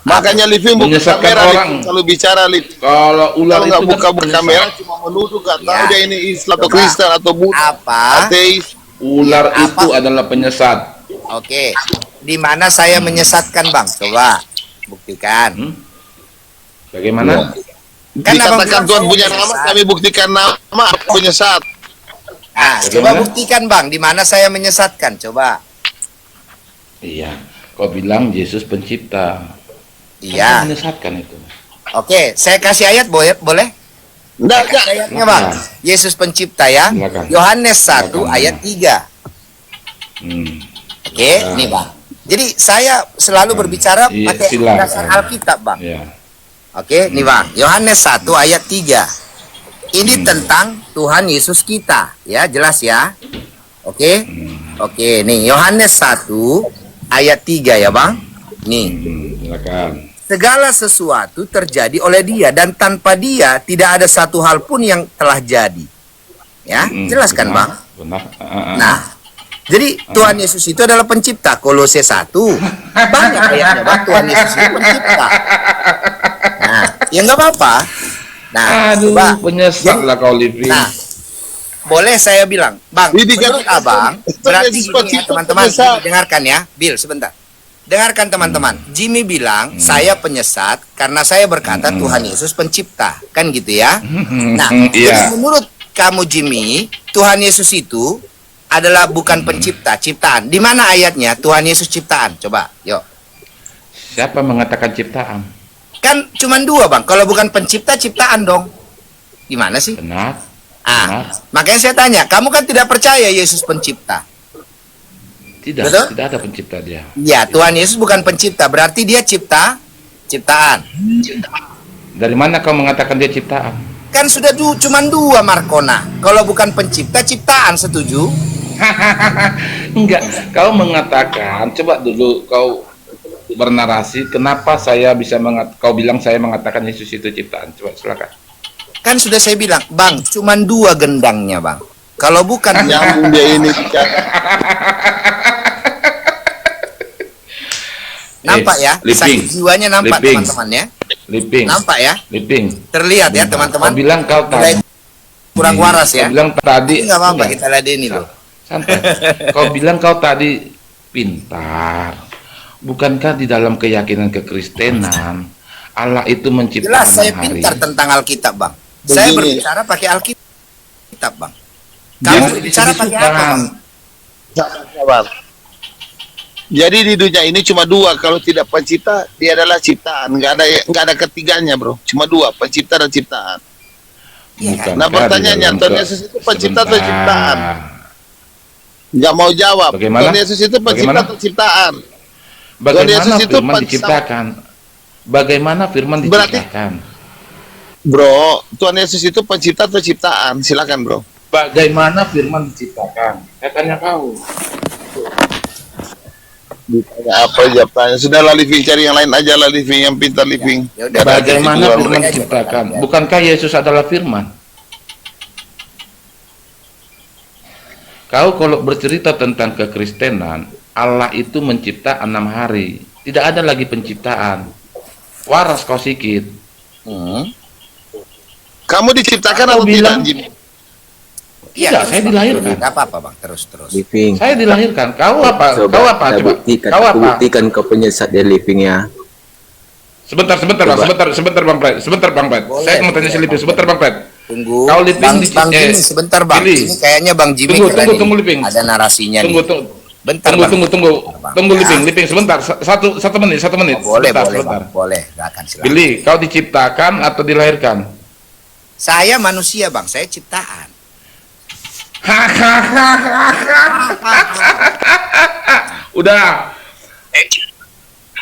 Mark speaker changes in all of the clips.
Speaker 1: Makanya Living buka
Speaker 2: Menyesatkan
Speaker 1: kamera
Speaker 2: orang.
Speaker 1: Living, kalau bicara Living.
Speaker 2: Kalau ular
Speaker 1: Kalau
Speaker 2: itu
Speaker 1: nggak
Speaker 2: kan
Speaker 1: buka
Speaker 2: penyesat.
Speaker 1: kamera cuma menuduh, nggak tahu
Speaker 3: Ya.
Speaker 1: dia ini Islam atau
Speaker 3: Coba.
Speaker 1: Kristen atau Buddha,
Speaker 3: Apa?
Speaker 1: ateis.
Speaker 2: Ular
Speaker 3: Ya,
Speaker 2: itu
Speaker 3: apa?
Speaker 2: adalah penyesat.
Speaker 3: Oke. Di mana saya menyesatkan, Bang? Coba buktikan.
Speaker 2: Hmm? Bagaimana?
Speaker 3: Kan abang
Speaker 1: Dikatakan
Speaker 3: bilang
Speaker 1: Tuhan
Speaker 3: saya
Speaker 1: punya nama,
Speaker 3: menyesat.
Speaker 1: kami buktikan nama penyesat.
Speaker 3: Nah, coba
Speaker 2: Bagaimana?
Speaker 3: buktikan, Bang, di mana saya menyesatkan. Coba.
Speaker 2: Iya. Kau bilang Yesus pencipta.
Speaker 3: Iya.
Speaker 2: Kan menyesatkan itu.
Speaker 3: Oke, saya kasih ayat boleh?
Speaker 1: Enggak,
Speaker 3: Saya kasih ayatnya,
Speaker 2: Silakan.
Speaker 3: Bang. Yesus pencipta ya.
Speaker 2: Silakan.
Speaker 3: Yohanes 1
Speaker 2: Silakan.
Speaker 3: ayat 3.
Speaker 2: Hmm.
Speaker 3: Oke, nih, Bang. Jadi saya selalu berbicara
Speaker 2: Iya,
Speaker 3: pakai
Speaker 2: silakan.
Speaker 3: dasar Alkitab, Bang.
Speaker 2: Ya.
Speaker 3: Oke, nih, Bang. Yohanes 1 ayat 3. Ini tentang Tuhan Yesus kita, ya, jelas ya. Oke. Oke, nih Yohanes 1 ayat 3 ya, Bang. Nih.
Speaker 2: Silakan.
Speaker 3: Segala sesuatu terjadi oleh Dia dan tanpa Dia tidak ada satu hal pun yang telah jadi. Ya, jelas kan,
Speaker 2: Benar,
Speaker 3: Bang?
Speaker 2: Benar.
Speaker 3: Nah, jadi Tuhan Yesus itu adalah pencipta. Kolose 1. Banyak ayatnya, Bang. Tuhan Yesus itu pencipta. Nah, ya nggak apa-apa. Nah,
Speaker 2: Aduh,
Speaker 3: coba.
Speaker 2: penyesat lah kau Living.
Speaker 3: Nah, boleh saya bilang, Bang,
Speaker 1: Ini
Speaker 3: menurut
Speaker 1: kan-
Speaker 3: Abang,
Speaker 1: itu
Speaker 3: berarti
Speaker 1: Yesus
Speaker 3: gini ya,
Speaker 1: pencipta
Speaker 3: teman-teman,
Speaker 1: penyesat.
Speaker 3: dengarkan ya, Bill, sebentar. Dengarkan teman-teman, Jimmy bilang, saya penyesat karena saya berkata Tuhan Yesus pencipta, kan gitu ya. Nah,
Speaker 2: Iya.
Speaker 3: jadi menurut kamu Jimmy, Tuhan Yesus itu adalah bukan pencipta, ciptaan. Di mana ayatnya Tuhan Yesus ciptaan? Coba, yuk.
Speaker 2: Siapa mengatakan ciptaan?
Speaker 3: Kan cuman dua, Bang. Kalau bukan pencipta, ciptaan dong. Gimana sih?
Speaker 2: Benar.
Speaker 3: Ah, makanya saya tanya, kamu kan tidak percaya Yesus pencipta?
Speaker 2: Tidak,
Speaker 3: Betul?
Speaker 2: tidak ada pencipta dia.
Speaker 3: Ya, Tuhan Yesus bukan pencipta, berarti dia ciptaan.
Speaker 2: Dari mana kau mengatakan dia ciptaan?
Speaker 3: Kan sudah cuman dua, Markona. Kalau bukan pencipta, ciptaan, setuju?
Speaker 2: Enggak, kau mengatakan, coba dulu kau bernarasi, kenapa saya bisa kau bilang saya mengatakan Yesus itu ciptaan? Coba silakan.
Speaker 3: Kan sudah saya bilang, Bang, cuman dua gendangnya, Bang. Kalau bukan
Speaker 1: Nyambung dia ini bicara.
Speaker 3: nampak ya,
Speaker 2: Living.
Speaker 3: sakit jiwanya nampak,
Speaker 2: Living.
Speaker 3: teman-teman ya.
Speaker 2: Living.
Speaker 3: Nampak ya,
Speaker 2: Living.
Speaker 3: terlihat ya, teman-teman.
Speaker 2: Kau bilang kau
Speaker 3: Mulai
Speaker 2: tadi.
Speaker 3: kurang waras ya.
Speaker 2: Kau bilang tadi.
Speaker 3: Nggak apa-apa,
Speaker 2: Enggak.
Speaker 3: kita ladeni loh.
Speaker 2: Santai. Kau bilang kau tadi pintar. Bukankah di dalam keyakinan kekristenan Allah itu menciptakan
Speaker 3: Jelas saya
Speaker 2: hari?
Speaker 3: pintar tentang Alkitab, Bang. Saya
Speaker 1: Begini.
Speaker 3: berbicara pakai Alkitab, Bang. Kamu berbicara pakai apa, Bang?
Speaker 1: Sabar. Jadi di dunia ini cuma dua, kalau tidak pencipta dia adalah ciptaan, nggak ada ketiganya, bro. Cuma dua, pencipta dan ciptaan.
Speaker 3: Iya kan?
Speaker 2: Bukankah
Speaker 1: Nah,
Speaker 2: di
Speaker 1: pertanyaannya,
Speaker 2: dalam
Speaker 1: Tuhan Yesus itu pencipta atau
Speaker 2: Sebentar.
Speaker 1: ciptaan? Nggak mau jawab.
Speaker 2: Bagaimana?
Speaker 1: Tuhan Yesus itu pencipta
Speaker 2: Bagaimana?
Speaker 1: atau ciptaan?
Speaker 2: Bagaimana
Speaker 1: Yesus itu
Speaker 2: firman
Speaker 1: pencipta-
Speaker 2: diciptakan? Bagaimana firman
Speaker 1: Berarti-
Speaker 2: diciptakan?
Speaker 1: Bro, Tuhan Yesus itu pencipta atau ciptaan? Silakan, bro.
Speaker 2: Bagaimana firman diciptakan? Saya tanya kau.
Speaker 1: Ditanya apa jawabannya? Sudahlah, Living, cari yang lain aja lah, Living, yang pintar, Living.
Speaker 3: Ya udah,
Speaker 2: Bagaimana
Speaker 1: Itu
Speaker 2: firman
Speaker 3: aja,
Speaker 2: diciptakan?
Speaker 3: Bang.
Speaker 2: Bukankah Yesus adalah firman? Kau kalau bercerita tentang kekristenan, Allah itu mencipta 6 hari. Tidak ada lagi penciptaan. Waras kau sikit.
Speaker 1: Kamu diciptakan
Speaker 2: Kau
Speaker 1: atau
Speaker 2: bilang-
Speaker 1: tidak, Jim?
Speaker 3: Iya,
Speaker 2: Tidak, saya dilahirkan.
Speaker 3: Gak apa-apa, Bang. Terus.
Speaker 4: Living.
Speaker 2: Saya dilahirkan. Kau apa? Kau apa?
Speaker 4: Kita
Speaker 2: Coba.
Speaker 4: buktikan,
Speaker 2: Kau
Speaker 4: kita
Speaker 2: apa?
Speaker 4: buktikan kau penyesat dia Living ya.
Speaker 2: Sebentar, Bang. Sebentar, Bang Pret. Sebentar, Bang Pret.
Speaker 3: Boleh,
Speaker 2: Saya mau tanya
Speaker 3: boleh,
Speaker 2: Silipin.
Speaker 3: Bang.
Speaker 2: Sebentar, Bang Pret.
Speaker 3: Tunggu.
Speaker 2: Kau Living
Speaker 3: Bang,
Speaker 2: di-
Speaker 3: Bang Jimmy,
Speaker 2: eh,
Speaker 3: sebentar, Bang.
Speaker 2: Billy.
Speaker 3: Ini kayaknya Bang Jimmy
Speaker 2: Tunggu,
Speaker 3: keren
Speaker 2: tunggu,
Speaker 3: ini.
Speaker 2: Living.
Speaker 3: Ada narasinya
Speaker 2: Tunggu,
Speaker 3: nih.
Speaker 2: tunggu.
Speaker 3: Bentar,
Speaker 2: Tunggu,
Speaker 3: Bang.
Speaker 2: tunggu.
Speaker 3: Bang.
Speaker 2: Tunggu,
Speaker 3: Ya.
Speaker 2: Living. Sebentar. Satu menit.
Speaker 3: Boleh,
Speaker 2: Sebentar,
Speaker 3: boleh,
Speaker 2: sebentar.
Speaker 3: Bang. Boleh. Silakan, silakan.
Speaker 2: Billy, kau diciptakan atau dilahirkan?
Speaker 3: Saya manusia, Bang. Saya ciptaan.
Speaker 2: Udah.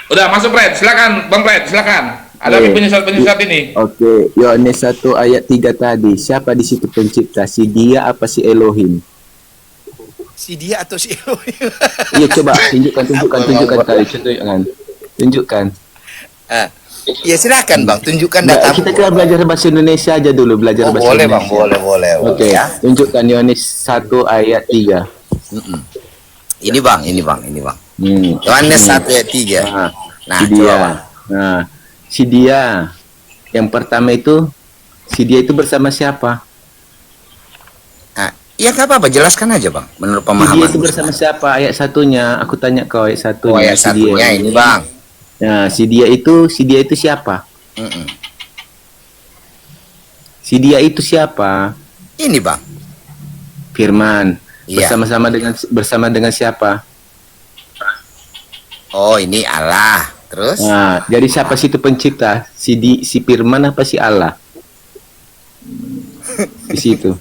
Speaker 2: Udah, masuk, Pret. Silakan, Bang Pret. Silakan. Ada
Speaker 4: Oke.
Speaker 2: penyesat ini.
Speaker 4: Oke, Yohanes 1 ayat 3 tadi. Siapa di situ pencipta? Si dia apa si Elohim?
Speaker 3: Si dia atau si Elohim?
Speaker 4: Iya, coba tunjukkan kali. Tunjukkan.
Speaker 3: Ya silakan, Bang. Tunjukkan
Speaker 4: Nggak,
Speaker 3: data.
Speaker 4: kita belajar bahasa Indonesia aja dulu, belajar bahasa
Speaker 3: Boleh, Bang.
Speaker 4: Indonesia.
Speaker 3: Boleh.
Speaker 4: Oke,
Speaker 3: Ya.
Speaker 4: tunjukkan Yohanes 1 ayat 3.
Speaker 3: Ini, Bang.
Speaker 4: Hmm.
Speaker 3: Yohanes 1 ayat 3.
Speaker 4: Nah,
Speaker 3: Nah,
Speaker 4: itu
Speaker 3: coba,
Speaker 4: dia.
Speaker 3: Bang.
Speaker 4: Nah, si dia yang pertama itu, si dia itu bersama siapa?
Speaker 3: Nah, ya nggak apa-apa, jelaskan aja bang. Menurut
Speaker 4: Si dia
Speaker 3: pemahaman.
Speaker 4: itu bersama siapa? Ayat satunya. Aku tanya kau ayat satunya.
Speaker 3: Oh, ayat
Speaker 4: si dia.
Speaker 3: satunya ini bang.
Speaker 4: Nah, si dia itu siapa?
Speaker 3: Mm-mm.
Speaker 4: Si dia itu siapa?
Speaker 3: Ini bang.
Speaker 4: Firman.
Speaker 3: Iya.
Speaker 4: Bersama dengan siapa?
Speaker 3: Oh, ini Allah. Terus?
Speaker 4: Nah, jadi siapa situ pencipta? Si Firman apa si Allah? Di situ.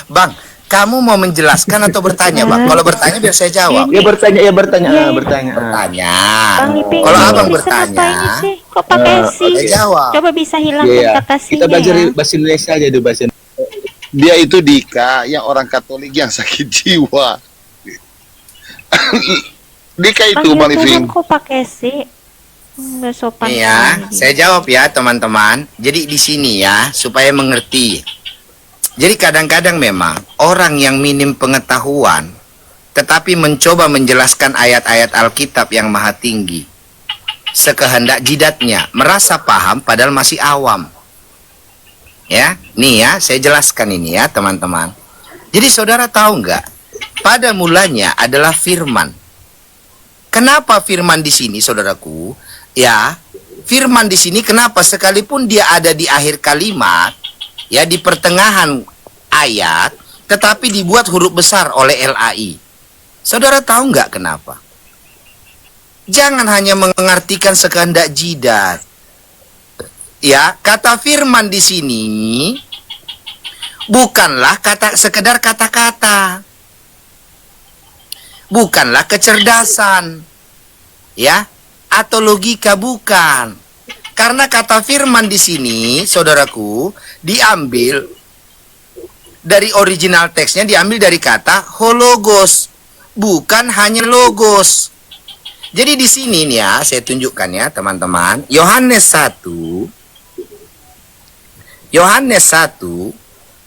Speaker 3: Bang, kamu mau menjelaskan atau bertanya bang? Kalau bertanya biar saya jawab.
Speaker 4: Ya bertanya.
Speaker 5: Iya,
Speaker 4: Bertanya.
Speaker 3: Bertanya.
Speaker 5: Bang Iping,
Speaker 3: Kalau
Speaker 5: ini
Speaker 3: abang
Speaker 5: bisa
Speaker 3: bertanya,
Speaker 5: ngapain sih? Kok pakai si?
Speaker 3: saya jawab.
Speaker 5: Coba bisa hilangkan
Speaker 4: Iya.
Speaker 5: kata
Speaker 4: Kita
Speaker 5: sinya
Speaker 4: belajar
Speaker 5: ya.
Speaker 4: bahasa Indonesia aja dulu bahasa.
Speaker 1: Dia itu Dika yang orang Katolik yang sakit jiwa. Dika itu Bang
Speaker 5: Panggil
Speaker 1: Living.
Speaker 5: Tuhan kok pakai si? Nggak sopan.
Speaker 3: Nih ya,
Speaker 5: sekali
Speaker 3: saya
Speaker 5: dia.
Speaker 3: jawab ya teman-teman. Jadi di sini ya, supaya mengerti. Jadi kadang-kadang memang orang yang minim pengetahuan, tetapi mencoba menjelaskan ayat-ayat Alkitab yang maha tinggi, sekehendak jidatnya, merasa paham padahal masih awam. Ya, nih ya, saya jelaskan ini ya teman-teman. Jadi saudara tahu nggak? Pada mulanya adalah firman. Kenapa firman di sini, saudaraku? Ya, firman di sini kenapa sekalipun dia ada di akhir kalimat, ya di pertengahan ayat, tetapi dibuat huruf besar oleh LAI. Saudara tahu nggak kenapa? Jangan hanya mengartikan sekehendak jidat. Ya, kata firman di sini bukanlah sekedar kata-kata. Bukanlah kecerdasan. Ya, atau logika bukan. Karena kata firman di sini, saudaraku, diambil dari original teksnya, diambil dari kata hologos, bukan hanya logos. Jadi di sini nih ya, saya tunjukkan ya teman-teman. Yohanes 1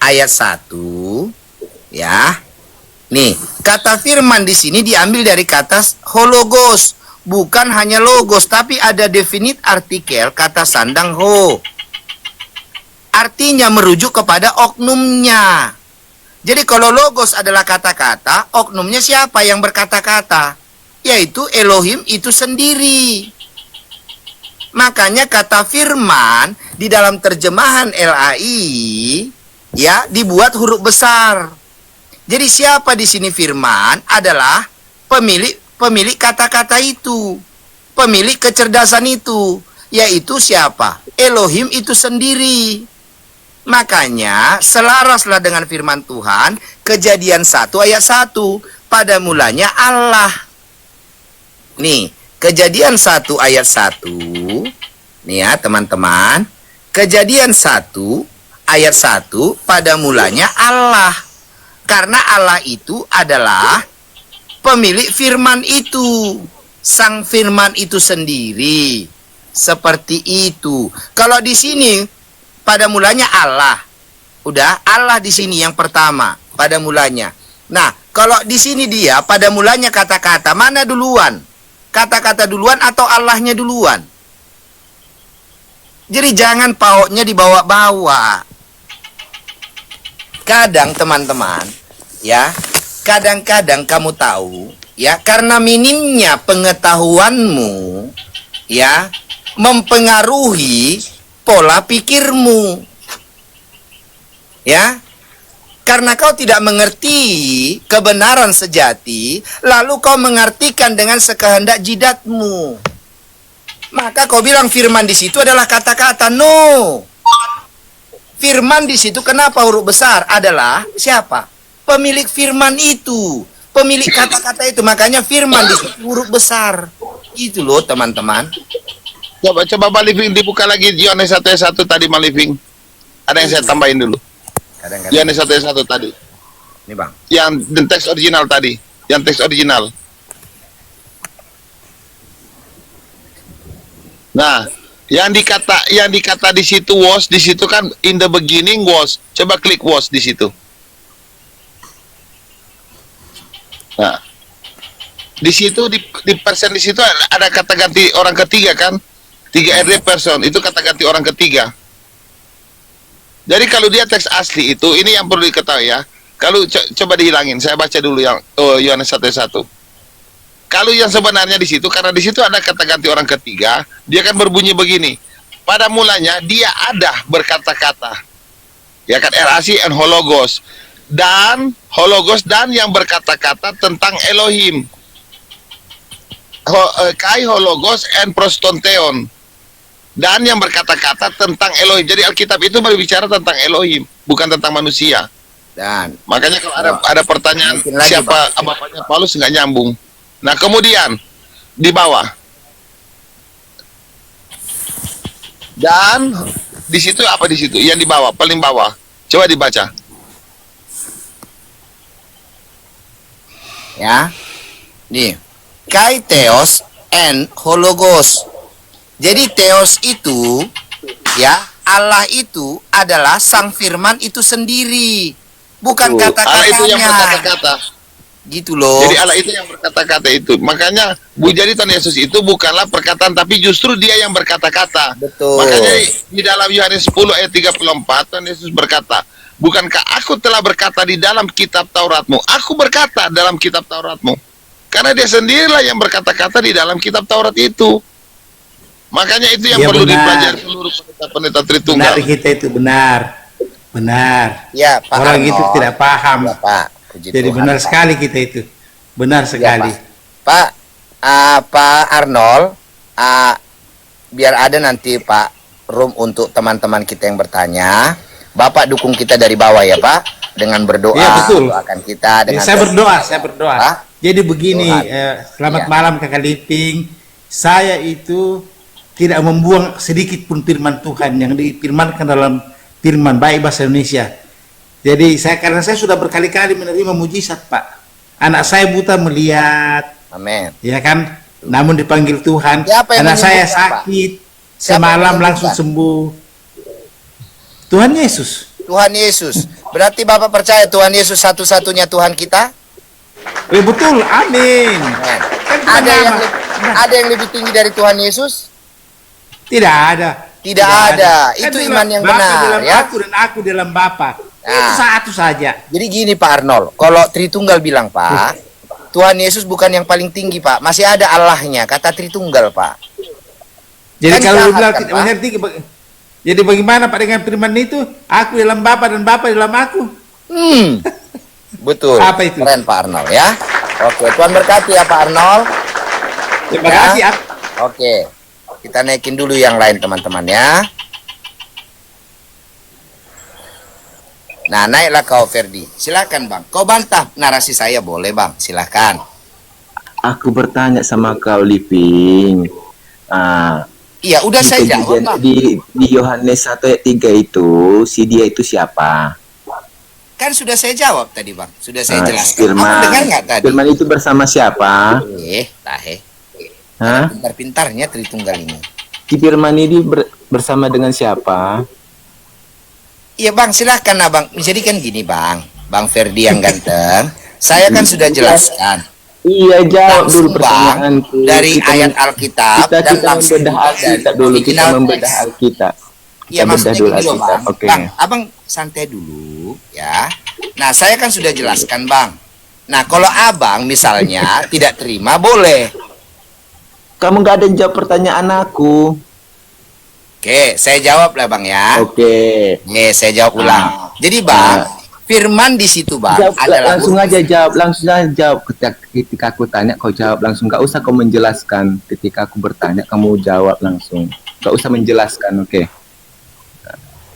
Speaker 3: ayat 1 ya. Nih, kata firman di sini diambil dari kata hologos, bukan hanya logos, tapi ada definite artikel kata sandang ho. Artinya merujuk kepada oknumnya. Jadi kalau logos adalah kata-kata, oknumnya siapa yang berkata-kata? Yaitu Elohim itu sendiri. Makanya kata firman di dalam terjemahan LAI ya dibuat huruf besar. Jadi siapa di sini firman adalah pemilik kata-kata itu, pemilik kecerdasan itu, yaitu siapa? Elohim itu sendiri. Makanya selaraslah dengan firman Tuhan, Kejadian 1 ayat 1, pada mulanya Allah. Nih, Kejadian 1 ayat 1, nih ya teman-teman, Kejadian 1 ayat 1, pada mulanya Allah. Karena Allah itu adalah pemilik firman itu, sang firman itu sendiri. Seperti itu. Kalau di sini pada mulanya Allah. Udah, Allah di sini yang pertama pada mulanya. Nah, kalau di sini dia pada mulanya kata-kata, mana duluan? Kata-kata duluan atau Allahnya duluan? Jadi jangan pautnya dibawa-bawa. Kadang teman-teman, ya, kadang-kadang kamu tahu, ya, karena minimnya pengetahuanmu, ya, mempengaruhi pola pikirmu, ya, karena kau tidak mengerti kebenaran sejati, lalu kau mengartikan dengan sekehendak jidatmu, maka kau bilang firman di situ adalah kata-kata. No. Firman di situ kenapa huruf besar adalah siapa? Pemilik firman itu, pemilik kata-kata itu. Makanya firman di situ huruf besar. Itu loh teman-teman.
Speaker 1: Coba Bang Living dibuka lagi Yohanes 1 ayat 1 tadi Bang Living. Ada yang saya tambahin dulu.
Speaker 3: Kadang-kadang.
Speaker 1: Yohanes 1 ayat 1 tadi.
Speaker 3: Ini bang.
Speaker 1: Yang teks original tadi. Yang teks original. Nah, yang dikata di situ was, di situ kan in the beginning was. Coba klik was di situ. Nah, Di situ di persen di situ ada kata ganti orang ketiga kan? 3 RD person itu kata ganti orang ketiga. Jadi kalau dia teks asli itu, ini yang perlu diketahui ya. Kalau coba dihilangin, saya baca dulu yang Yohanes 1:1. Kalau yang sebenarnya di situ, karena di situ ada kata ganti orang ketiga, dia kan berbunyi begini. Pada mulanya dia ada berkata-kata, ya kan, RAC and hologos, dan hologos dan yang berkata-kata tentang Elohim. Kai hologos and prostonteon, dan yang berkata-kata tentang Elohim. Jadi Alkitab itu berbicara tentang Elohim, bukan tentang manusia.
Speaker 3: Dan
Speaker 1: Makanya kalau ada pertanyaan
Speaker 3: mungkin lagi,
Speaker 1: siapa bapaknya Paulus, nggak nyambung. Nah kemudian di bawah, dan di situ apa di situ? Yang di bawah, paling bawah. Coba dibaca.
Speaker 3: ya, nih, kai theos and hologos. Jadi theos itu, ya, Allah itu adalah sang firman itu sendiri, bukan
Speaker 1: Allah itu yang
Speaker 3: kata-katanya.
Speaker 1: berkata-kata.
Speaker 3: Gitu loh.
Speaker 1: Jadi Allah itu yang berkata-kata itu. Makanya jadi Tuhan Yesus itu bukanlah perkataan, tapi justru dia yang berkata-kata.
Speaker 3: Betul.
Speaker 1: Makanya di dalam Yohanes 10 ayat 34 Tuhan Yesus berkata, bukankah aku telah berkata di dalam kitab Tauratmu? Aku berkata dalam kitab Tauratmu. Karena dia sendirilah yang berkata-kata di dalam kitab Taurat itu. Makanya itu yang
Speaker 6: Iya,
Speaker 1: perlu
Speaker 6: benar.
Speaker 1: dipelajari seluruh pendeta-pendeta Tritunggal.
Speaker 6: Benar kita itu benar.
Speaker 3: Ya, Pak
Speaker 6: Orang
Speaker 3: Arnold.
Speaker 6: itu tidak paham.
Speaker 3: Ya, Pak. Puji
Speaker 6: Jadi
Speaker 3: Tuhan,
Speaker 6: benar
Speaker 3: Pak.
Speaker 6: sekali kita itu. Benar sekali.
Speaker 3: Pak, Pak Arnold, biar ada nanti Pak room untuk teman-teman kita yang bertanya. Bapak dukung kita dari bawah ya Pak, dengan berdoa.
Speaker 6: Iya, betul.
Speaker 3: Doakan kita dengan
Speaker 6: Saya berdoa.
Speaker 3: Hah?
Speaker 6: Jadi begini,
Speaker 3: Tuhan.
Speaker 6: selamat
Speaker 3: Iya.
Speaker 6: malam Kakak Liping. Saya itu tidak membuang sedikit pun firman Tuhan yang difirmankan dalam firman baik bahasa Indonesia. Jadi karena saya sudah berkali-kali menerima mujizat Pak. Anak saya buta melihat,
Speaker 3: Amin.
Speaker 6: ya kan? Namun dipanggil Tuhan.
Speaker 3: Siapa yang
Speaker 6: Anak saya
Speaker 3: menyembuhkan, Pak?
Speaker 6: sakit,
Speaker 3: Siapa
Speaker 6: semalam
Speaker 3: yang
Speaker 6: langsung
Speaker 3: menyembuhkan?
Speaker 6: sembuh. Tuhan Yesus.
Speaker 3: Tuhan Yesus. Berarti Bapak percaya Tuhan Yesus satu-satunya Tuhan kita?
Speaker 6: Betul, amin.
Speaker 3: Amin.
Speaker 6: Kan Tuhan
Speaker 3: Ada yang
Speaker 6: nama.
Speaker 3: ada yang lebih tinggi dari Tuhan Yesus?
Speaker 6: Tidak ada.
Speaker 3: Tidak ada.
Speaker 6: Kan
Speaker 3: Itu
Speaker 6: dalam
Speaker 3: iman yang
Speaker 6: Bapa
Speaker 3: benar,
Speaker 6: dalam
Speaker 3: ya.
Speaker 6: aku dan aku dalam Bapa. Itu
Speaker 3: Nah.
Speaker 6: satu saja.
Speaker 3: Jadi gini Pak Arnold, kalau Tritunggal bilang Pak, Tuhan Yesus bukan yang paling tinggi Pak, masih ada Allahnya, kata Tritunggal Pak.
Speaker 6: Jadi
Speaker 3: Kan
Speaker 6: kalau
Speaker 3: jahat,
Speaker 6: bilang
Speaker 3: kan,
Speaker 6: tidak
Speaker 3: Pak?
Speaker 6: mengerti, jadi bagaimana Pak dengan firman itu? Aku dalam Bapa dan Bapa dalam aku.
Speaker 3: Betul.
Speaker 6: Apa itu?
Speaker 3: Keren Pak Arnold ya. Oke, Tuhan berkati ya Pak Arnold.
Speaker 6: Terima
Speaker 3: Ya.
Speaker 6: kasih.
Speaker 3: Oke, kita naikin dulu yang lain teman-teman ya. Nah, naiklah kau Ferdi. Silakan Bang. Kau bantah narasi saya boleh Bang. Silakan.
Speaker 4: Aku bertanya sama kau Liping.
Speaker 3: Iya, udah saya
Speaker 4: Di
Speaker 3: jawab Bang.
Speaker 4: di Yohanes 1 ayat 3 itu, si dia itu siapa?
Speaker 3: Kan sudah saya jawab tadi Bang. Sudah saya jelaskan.
Speaker 4: Firman,
Speaker 3: Kamu dengar nggak tadi?
Speaker 4: Firman itu bersama siapa?
Speaker 3: Tahe.
Speaker 4: Hah?
Speaker 3: Pintar-pintarnya Tritunggal ini.
Speaker 4: Si Firman ini bersama dengan siapa?
Speaker 3: Iya Bang, silahkan Abang. Jadi kan gini Bang, Bang Ferdi yang ganteng. Saya kan sudah jelaskan.
Speaker 4: Iya, jawab
Speaker 3: Langsung,
Speaker 4: dulu
Speaker 3: Bang,
Speaker 4: pertanyaanku.
Speaker 3: dari
Speaker 4: Kita
Speaker 3: ayat
Speaker 4: men-
Speaker 3: Alkitab
Speaker 4: kita,
Speaker 3: dan
Speaker 4: kita
Speaker 3: langsung
Speaker 4: membedah
Speaker 3: dari
Speaker 4: Alkitab dulu, kita
Speaker 3: original
Speaker 4: membedah
Speaker 3: text.
Speaker 4: Alkitab.
Speaker 3: Iya
Speaker 4: Kita
Speaker 3: maksudnya
Speaker 4: bedah dulu
Speaker 3: gini loh
Speaker 4: Alkitab.
Speaker 3: Bang.
Speaker 4: Oke.
Speaker 3: Bang, Abang santai dulu ya. Nah, saya kan sudah jelaskan Bang. Nah, kalau Abang misalnya tidak terima boleh.
Speaker 4: Kamu nggak ada yang jawab pertanyaan aku.
Speaker 3: Oke, saya jawab lah Bang ya.
Speaker 4: Oke.
Speaker 3: Oke, saya jawab ulang. Jadi Bang, firman di situ Bang
Speaker 4: Jawab,
Speaker 3: adalah
Speaker 4: langsung aja jawab, langsung aja jawab. Ketika aku tanya kau jawab langsung, nggak usah kau menjelaskan. Ketika aku bertanya kamu jawab langsung, nggak usah menjelaskan. Oke.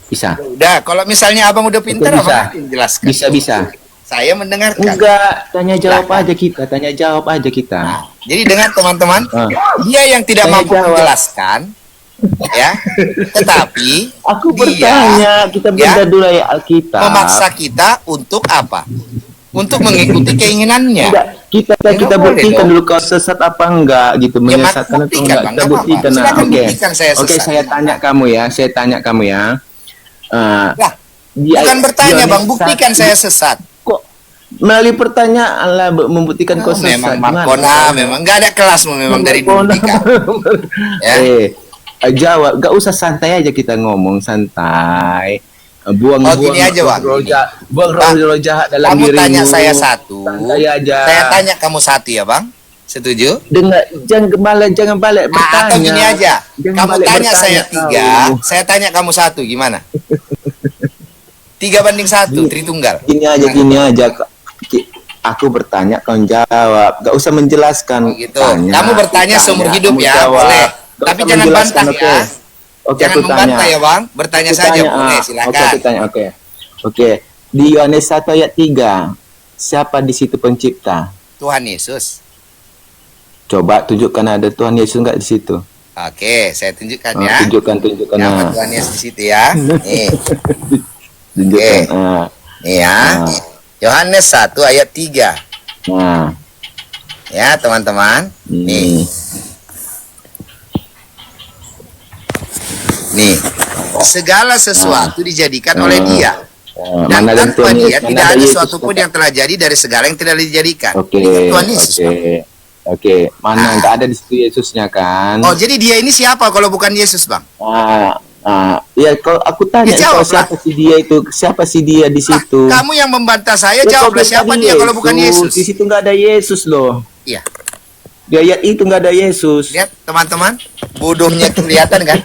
Speaker 4: Bisa.
Speaker 3: Udah, kalau misalnya Abang udah pintar
Speaker 4: Bisa.
Speaker 3: Abang mungkin jelaskan.
Speaker 4: Bisa.
Speaker 3: Saya mendengarkan.
Speaker 4: Enggak, tanya jawab
Speaker 3: Silakan.
Speaker 4: aja kita, tanya jawab aja kita.
Speaker 3: Nah, jadi dengan teman-teman,
Speaker 4: Ah.
Speaker 3: dia yang tidak
Speaker 4: Saya
Speaker 3: mampu
Speaker 4: jawab.
Speaker 3: menjelaskan, ya, tetapi
Speaker 4: Aku
Speaker 3: dia
Speaker 4: bertanya, kita beda dulu ya Alkitab.
Speaker 3: memaksa kita untuk apa? Untuk mengikuti keinginannya.
Speaker 4: Enggak, kita
Speaker 3: Ya, nggak boleh
Speaker 4: buktikan
Speaker 3: dong.
Speaker 4: dulu kau sesat apa enggak gitu,
Speaker 3: Ya,
Speaker 4: menyesatkan atau
Speaker 3: buktikan,
Speaker 4: enggak.
Speaker 3: Bang,
Speaker 4: Kita
Speaker 3: nggak
Speaker 4: buktikan.
Speaker 3: apa-apa.
Speaker 4: Nah,
Speaker 3: Silakan
Speaker 4: oke.
Speaker 3: buktikan saya
Speaker 4: Oke,
Speaker 3: sesat.
Speaker 4: saya tanya kamu ya.
Speaker 3: Lah,
Speaker 4: Di
Speaker 3: bukan
Speaker 4: ayat
Speaker 3: bertanya
Speaker 4: Yohanes
Speaker 3: Bang, buktikan saya sesat.
Speaker 4: Kok Melalui pertanyaan lah membuktikan kau sesat.
Speaker 3: Memang
Speaker 4: Gimana?
Speaker 3: Markona, memang nggak ada kelasmu memang dari dulu Dika. Ya.
Speaker 4: Jawab, gak usah santai aja kita ngomong santai. Buang
Speaker 3: Gini aja, Bang.
Speaker 4: Buang roh jahat dalam
Speaker 3: Kamu
Speaker 4: dirimu.
Speaker 3: tanya saya satu,
Speaker 4: Santai aja.
Speaker 3: saya tanya kamu satu ya Bang. Setuju?
Speaker 4: Dengar, jangan balik bertanya.
Speaker 3: Atau gini aja,
Speaker 4: Jangan
Speaker 3: kamu
Speaker 4: balik
Speaker 3: tanya saya
Speaker 4: bertanya,
Speaker 3: 3,
Speaker 4: kau.
Speaker 3: saya tanya kamu 1, gimana? 3-1, Tritunggal.
Speaker 4: Gini aja. Aku bertanya, kau jawab. Gak usah menjelaskan.
Speaker 3: Gitu. Kamu bertanya seumur hidup
Speaker 4: kamu
Speaker 3: ya,
Speaker 4: jawab.
Speaker 3: boleh.
Speaker 4: Gak
Speaker 3: Tapi
Speaker 4: usah
Speaker 3: jangan
Speaker 4: menjelaskan,
Speaker 3: bantah
Speaker 4: oke?
Speaker 3: ya.
Speaker 4: Oke,
Speaker 3: Jangan
Speaker 4: aku tanya.
Speaker 3: membantah ya Bang, bertanya
Speaker 4: Aku
Speaker 3: saja
Speaker 4: tanya,
Speaker 3: boleh,
Speaker 4: Oke,
Speaker 3: silakan.
Speaker 4: aku tanya, oke. Di Yohanes 1 ayat 3, siapa di situ pencipta?
Speaker 3: Tuhan Yesus.
Speaker 4: Coba tunjukkan ada Tuhan Yesus enggak di situ?
Speaker 3: Oke, saya tunjukkan ya.
Speaker 4: Tunjukkan.
Speaker 3: Siapa
Speaker 4: Nah.
Speaker 3: Tuhan Yesus di situ ya? Nih,
Speaker 4: Tunjukkan.
Speaker 3: Oke. nih ya. Yohanes 1 ayat 3.
Speaker 4: Nah.
Speaker 3: Ya, teman-teman. Nih. Nih. Segala sesuatu dijadikan oleh Dia. Dan
Speaker 4: Mana dan
Speaker 3: tanpa
Speaker 4: Tuhan
Speaker 3: Dia
Speaker 4: Yesus?
Speaker 3: tidak
Speaker 4: Mana
Speaker 3: ada
Speaker 4: Yesus,
Speaker 3: suatu pun yang telah jadi dari segala yang tidak dijadikan.
Speaker 4: Oke.
Speaker 3: Ini Tuhan Yesus.
Speaker 4: Oke. Mana enggak ada di situ Yesusnya kan?
Speaker 3: Oh, jadi Dia ini siapa kalau bukan Yesus, Bang?
Speaker 4: Ya kalau aku tanya
Speaker 3: Ya,
Speaker 4: kau
Speaker 3: jawab lah.
Speaker 4: siapa sih dia di situ?
Speaker 3: Kamu yang membantah saya,
Speaker 4: Ya,
Speaker 3: jawablah
Speaker 4: kau
Speaker 3: siapa
Speaker 4: tadi
Speaker 3: Dia kalau bukan Yesus.
Speaker 4: Di situ enggak ada Yesus loh.
Speaker 3: Iya.
Speaker 4: Di ayat itu enggak ada Yesus.
Speaker 3: Lihat, teman-teman. Bodohnya kelihatan kan?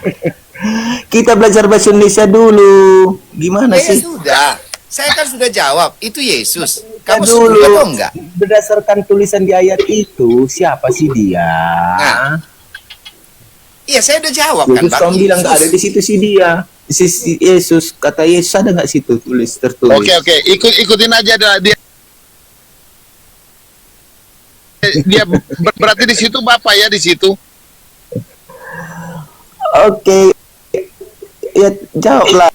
Speaker 4: Kita belajar bahasa Indonesia dulu. Gimana
Speaker 3: Ya
Speaker 4: sih?
Speaker 3: sudah. Saya kan sudah jawab. Itu Yesus. Kamu
Speaker 4: dulu.
Speaker 3: setuju atau enggak?
Speaker 4: Berdasarkan tulisan di ayat itu, siapa sih dia?
Speaker 3: Nah, iya, saya udah jawab kan,
Speaker 4: Yesus
Speaker 3: Bang.
Speaker 4: kamu bilang nggak ada
Speaker 3: Yesus.
Speaker 4: di situ sih dia. Di sisi Yesus, kata Yesus ada nggak situ tertulis?
Speaker 1: Oke, ikutin aja dia. Dia berarti di situ Bapak ya di situ.
Speaker 4: Oke. Ya jawablah.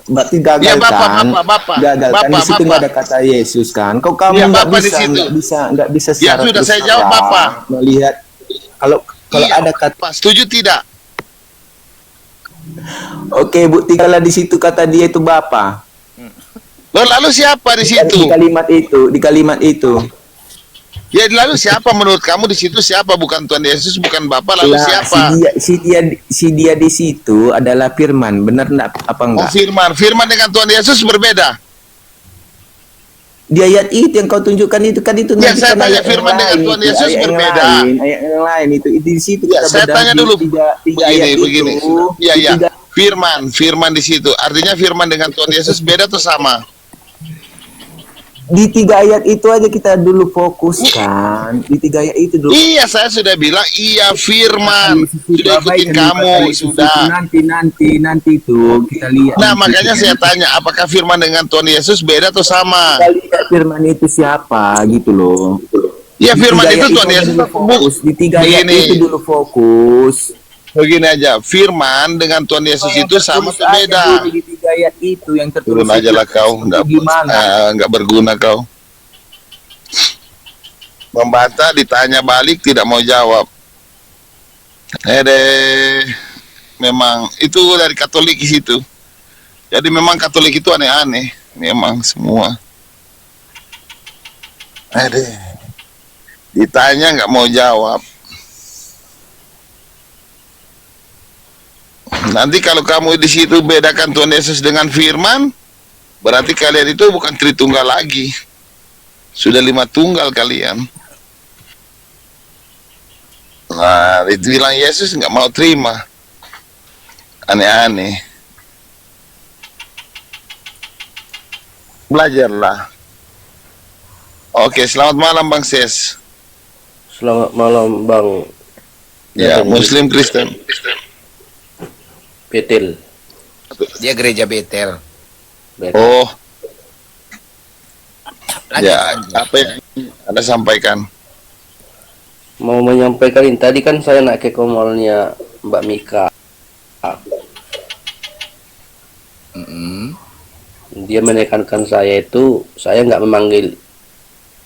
Speaker 4: Berarti gagal
Speaker 1: Ya, Bapak,
Speaker 4: kan?
Speaker 1: Bapak.
Speaker 4: Gagal kan? Di situ
Speaker 1: Bapak.
Speaker 4: nggak ada kata Yesus kan? Kau
Speaker 1: Ya,
Speaker 4: kamu nggak
Speaker 1: Bapak di
Speaker 4: bisa,
Speaker 1: situ.
Speaker 4: nggak bisa
Speaker 1: Ya,
Speaker 4: secara
Speaker 1: sudah,
Speaker 4: terus
Speaker 1: saya jawab,
Speaker 4: terang
Speaker 1: Bapak.
Speaker 4: melihat kalau
Speaker 1: Iya,
Speaker 4: ada kata.
Speaker 1: Pak, setuju tidak?
Speaker 4: Oke, buktikanlah di situ kata dia itu Bapa.
Speaker 1: Lalu siapa di situ?
Speaker 4: Di kalimat itu.
Speaker 1: Ya lalu siapa menurut kamu di situ siapa? Bukan Tuhan Yesus, bukan Bapak, lalu
Speaker 4: Lah,
Speaker 1: siapa?
Speaker 4: si dia di situ adalah Firman, benar enggak apa
Speaker 1: Oh,
Speaker 4: enggak?
Speaker 1: Firman dengan Tuhan Yesus berbeda.
Speaker 4: Di ayat itu yang kau tunjukkan itu kan itu
Speaker 1: Ya,
Speaker 4: nanti
Speaker 1: saya
Speaker 4: kan
Speaker 1: tanya
Speaker 4: ayat yang
Speaker 1: firman dengan
Speaker 4: lain
Speaker 1: Tuhan
Speaker 4: itu,
Speaker 1: Yesus
Speaker 4: ayat yang
Speaker 1: berbeda.
Speaker 4: lain, ayat yang lain itu di situ
Speaker 1: Ya,
Speaker 4: kita
Speaker 1: saya
Speaker 4: bedah
Speaker 1: tanya
Speaker 4: di
Speaker 1: dulu.
Speaker 4: tiga ayat
Speaker 1: Begini.
Speaker 4: itu.
Speaker 1: Ya,
Speaker 4: Di
Speaker 1: ya.
Speaker 4: tiga-
Speaker 1: Firman di situ. Artinya firman dengan Tuhan Yesus beda atau sama?
Speaker 4: Di tiga ayat itu aja kita dulu fokuskan. Di tiga ayat itu dulu.
Speaker 1: Iya, saya sudah bilang iya firman. Sudah ikutin
Speaker 4: Abaikan
Speaker 1: kamu,
Speaker 4: kata Yesus itu.
Speaker 1: sudah.
Speaker 4: Nanti itu kita lihat.
Speaker 1: Nah, makanya saya tanya, apakah firman dengan Tuhan Yesus beda atau sama?
Speaker 4: kita lihat Firman itu siapa gitu loh.
Speaker 1: Ya,
Speaker 4: Di
Speaker 1: firman
Speaker 4: tiga
Speaker 1: itu
Speaker 4: ayat
Speaker 1: Tuhan
Speaker 4: aja
Speaker 1: Yesus.
Speaker 4: dulu fokus. Di tiga ayat
Speaker 1: Begini.
Speaker 4: itu dulu fokus.
Speaker 1: Begini aja, firman dengan Tuhan Yesus itu sama atau beda?
Speaker 4: Di tiga ayat itu yang tertulis.
Speaker 1: Turun aja lah kau,
Speaker 4: Gimana?
Speaker 1: nggak berguna kau. Membantah, ditanya balik tidak mau jawab. Memang itu dari Katolik di situ. Jadi memang Katolik itu aneh-aneh, memang semua. Ditanya nggak mau jawab. Nanti kalau kamu di situ bedakan Tuhan Yesus dengan firman, berarti kalian itu bukan Tritunggal lagi. Sudah 5 tunggal kalian. Nah, itu bilang Yesus nggak mau terima. Aneh-aneh. Belajarlah. Oke, selamat malam Bang Ses.
Speaker 7: Selamat malam Bang
Speaker 1: Ya, Muslim Kristen.
Speaker 7: Petel.
Speaker 3: Dia gereja Betel.
Speaker 1: Oh,
Speaker 3: Lanjut,
Speaker 1: ya,
Speaker 3: lanjut.
Speaker 1: apa yang Anda sampaikan?
Speaker 7: Mau menyampaikan ini, tadi kan saya nak ke komolnya Mbak Mika.
Speaker 3: Mm-mm.
Speaker 7: Dia menekankan saya itu, saya nggak memanggil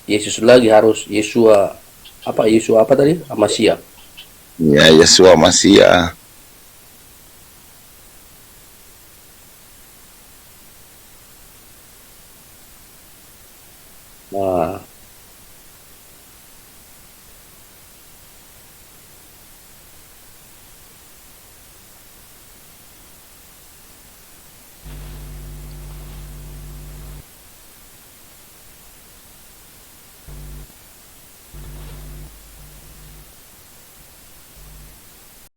Speaker 7: Yesus lagi, harus Yesua apa tadi? Amasia.
Speaker 1: Ya, Yesua Masia.